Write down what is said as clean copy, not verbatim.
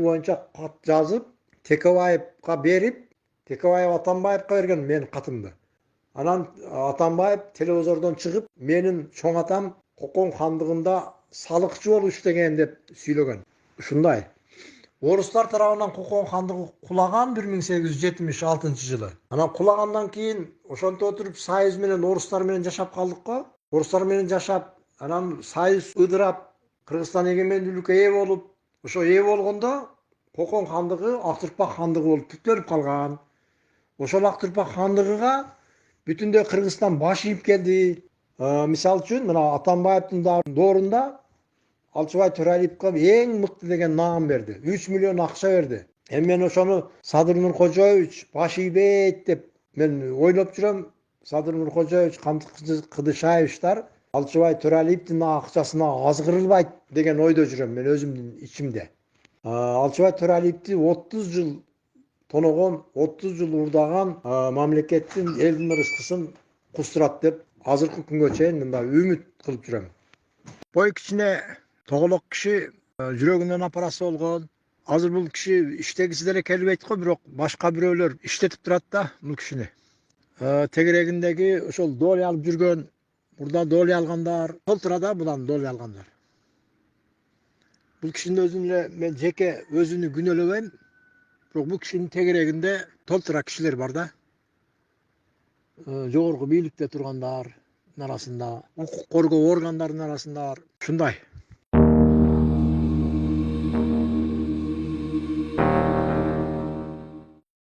боюнча кат жазып, Текебаевга берип, Текебаев Атамбаевга берген менин катымды. Анан Атамбаев телевизордон чыгып, менин чоң атам Кокон хандыгында салыкчы болуп иштеген деп сүйлөгөн. Ушундай. Орустар тарабынан Кокон хандыгы кулаган 1876-жылы. Анан кулагандан кийин ошонтип отуруп Союз менен орустар менен жашап калдык го. Орустар менен жашап, анан Союз ыдырап, Кыргызстан эгемендүүлүккө ээ болуп, ошо ээ болгондо Кокон хандыгы Актүрпак хандыгы болуп түптөлүп калган. Ошол Актүрпак хандыгыга бүтүндөй Кыргызстан баш ийип келди. Мисалы үчүн, мына Атамбаевдин доорунда Алчыбай Төрәлиевге эң мыкты деген наам берди. 3 миллион акча берди. Эми мен ошону Садыр Нуркожоевич баш ийбейт деп мен ойлоп жүрөм. Садыр Нуркожоевич, Камсыз Кыдышаевичтар Алчыбай Төрәлиевдин акчасына азгырылбайт деген ойдо жүрөм мен өзүмдүн ичимде. Алчыбай Төрәлиевди 30 жыл тоногон, 30 жыл урдаган мамлекеттин элдин ырыскысын кустурат деп азыркы күнгө чейин мындай үмүт кылып жүрөм. Бой кичине тоголок киши жүрөгүнөн апарасы болгон. Азыр бул киши иштегиси деле келбейт го, бирок башка бирөөлөр иштетип турат да бул кишини. Тегерегиндеги ошол доля алып жүргөн, мурда доля алгандар, толтурада булан доля алгандар. Бул кишинин өзүн эле мен жеке өзүнү күнөөлөбөйм, бирок бул кишинин тегерегинде толтура кишилер бар да. Жогорку бийликте тургандар арасында, укук коргоо органдарынын арасында ушундай.